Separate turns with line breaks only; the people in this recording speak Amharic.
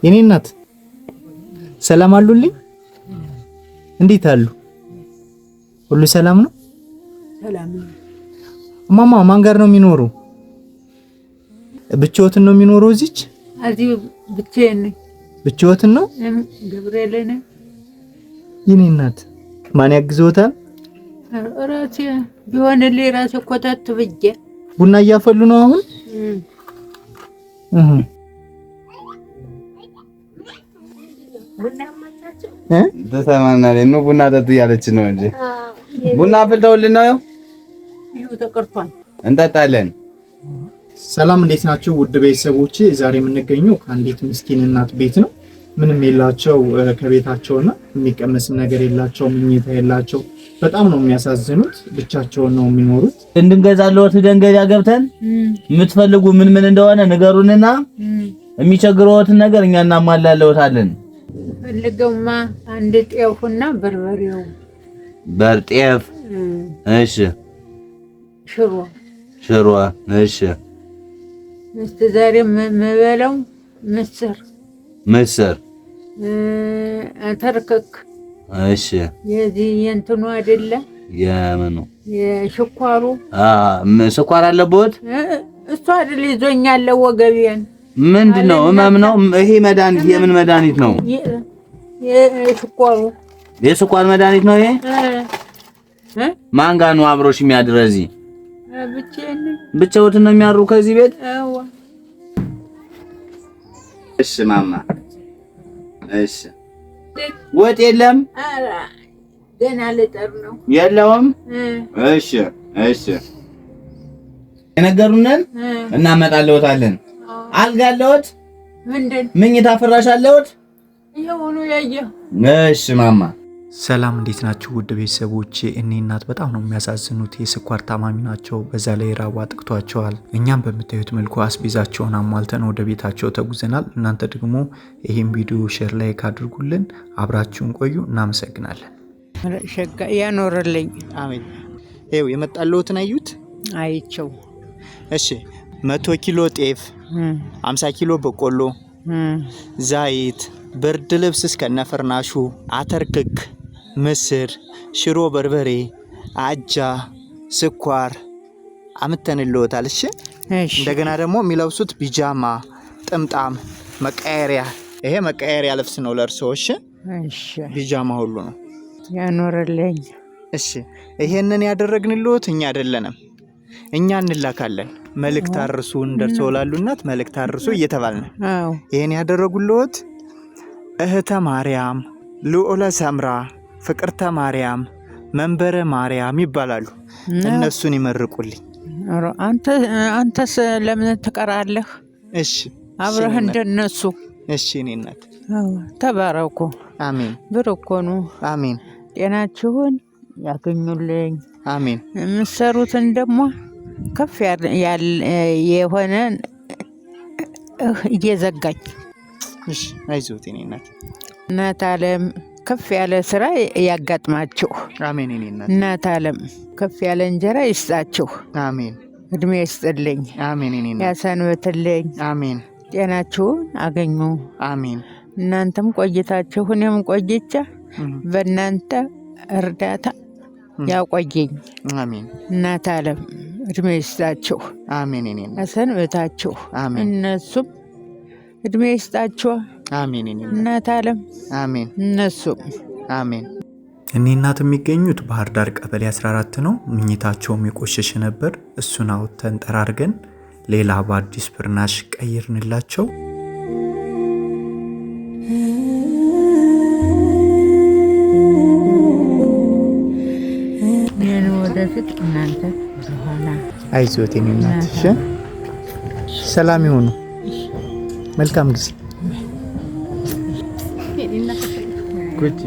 የኔ እናት ሰላም አሉልኝ? እንዴት አሉ? ሁሉ ሰላም ነው?
ሰላም ነው።
ማማ ማን ጋር ነው የሚኖሩ? ብቻዎትን ነው የሚኖሩ እዚች?
እዚህ ብቻዬን ነኝ።
ብቻዎትን ነው?
ገብርኤል ነኝ።
የኔ እናት ማን ያግዘውታል?
ራሴ ቢሆንልኝ ራሴ ኮተት ብዬ።
ቡና እያፈሉ ነው አሁን?
ተሰማናለች ነው ቡና ጠጡ እያለች ነው እንጂ ቡና አፍልተውልን ነው
ይኸው ተቀርቷል።
እንጠጣለን።
ሰላም እንዴት ናችሁ ውድ ቤተሰቦቼ? ዛሬ የምንገኘው ከአንዲት ምስኪን እናት ቤት ነው። ምንም የላቸው ከቤታቸውና የሚቀመስም ነገር የላቸው፣ ምኝታ የላቸው። በጣም ነው የሚያሳዝኑት። ብቻቸውን ነው የሚኖሩት።
እንድንገዛለዎት ደንገያ ገብተን የምትፈልጉ ምን እንደሆነ ንገሩንና የሚቸግረዎትን ነገር እኛ እናሟላለዎታለን።
ፈልገውማ አንድ ጤፉና በርበሬው
በርጤፍ እሺ፣ ሽሮ እሺ።
እስቲ ዛሬ የምበላው ምስር አተርክክ
እሺ።
የዚህ የእንትኑ አይደለ
የምኑ
የሽኳሩ
ስኳር አለበት
እሱ አይደል ይዞኛል ወገቤን።
ምንድነው? ህመም ነው ይሄ? መድኃኒት የምን መድኃኒት ነው?
የሽኳሩ
የስኳር መድኃኒት ነው ይሄ። ማን ጋር ነው አብሮሽ የሚያድር? እዚህ ብቻዎትን ነው የሚያድሩ ከዚህ ቤት?
አዎ።
እሺ ማማ እሺ። ወጥ የለም?
ኧረ ገና ልጠር ነው።
የለውም? እሺ እሺ። የነገሩንን እናመጣለዎታለን። አልጋ አለዎት?
ምንድን
መኝታ ፍራሽ አለዎት?
ይሁኑ ያየው።
እሺ ማማ
ሰላም እንዴት ናችሁ ውድ ቤተሰቦቼ? እኔ እናት በጣም ነው የሚያሳዝኑት። የስኳር ታማሚ ናቸው። በዛ ላይ ራብ አጥቅቷቸዋል። እኛም በምታዩት መልኩ አስቤዛቸውን አሟልተን ወደ ቤታቸው ተጉዘናል። እናንተ ደግሞ ይሄን ቪዲዮ ሼር ላይክ አድርጉልን። አብራችሁን ቆዩ። እናመሰግናለን።
ሸጋ ያኖርልኝ።
አሜን። ይኸው የመጣልዎትን አዩት?
አይቸው።
እሺ 100 ኪሎ ጤፍ፣ 50 ኪሎ በቆሎ፣ ዘይት፣ ብርድ ልብስ እስከነፈርናሹ፣ አተርክክ፣ ምስር፣ ሽሮ፣ በርበሬ፣ አጃ፣ ስኳር አምተንልዎታል። እሺ እንደገና ደግሞ የሚለብሱት ቢጃማ፣ ጥምጣም፣ መቀየሪያ። ይሄ መቀየሪያ ልብስ ነው ለርሶ። እሺ ቢጃማ ሁሉ ነው።
ያኖርልኝ።
እሺ ይሄንን ያደረግንልዎት እኛ አይደለንም፣ እኛ እንላካለን። መልእክት አርሱ እንደርሶ ላሉ እናት መልእክት አርሱ እየተባልን ነው። ይሄን ያደረጉልዎት እህተ ማርያም፣ ልዑለ ሰምራ፣ ፍቅርተ ማርያም፣ መንበረ ማርያም ይባላሉ። እነሱን ይመርቁልኝ።
አንተስ ለምን ትቀራለህ?
እሺ
አብረህ እንደነሱ።
እሺ እኔ እናት
ተባረኩ።
አሜን።
ብርኮኑ
አሜን።
ጤናችሁን ያገኙልኝ።
አሜን።
የምትሰሩትን ደግሞ ከፍ የሆነ እየዘጋኝ።
እሺ አይዞት እኔ እናት።
እናት ዓለም ከፍ ያለ ስራ ያጋጥማችሁ።
አሜን። እኔ እናት።
እናት ዓለም ከፍ ያለ እንጀራ ይስጣችሁ።
አሜን።
እድሜ ይስጥልኝ።
አሜን። እኔ እናት።
ያሰንብትልኝ።
አሜን።
ጤናችሁን አገኙ።
አሜን።
እናንተም ቆይታችሁ እኔም ቆይቼ በእናንተ እርዳታ ያቆየኝ።
አሜን።
እናት ዓለም እድሜ ይስጣችሁ።
አሜን። እኔ እናት።
ያሰንብታችሁ። እነሱም እድሜ ይስጣችሁ።
አሜን።
እናት ዓለም
አሜን።
እነሱም
አሜን። እኔ እናት የሚገኙት ባህር ዳር ቀበሌ 14 ነው። ምኝታቸውም የቆሸሸ ነበር። እሱን አውጥተን ጠራርገን ሌላ በአዲስ ፍርናሽ ቀይርንላቸው።
ወደፊት እናንተ ሆና
አይዞት የኔ እናት። እሺ ሰላም ይሁኑ። መልካም ጊዜ።
ቁጭ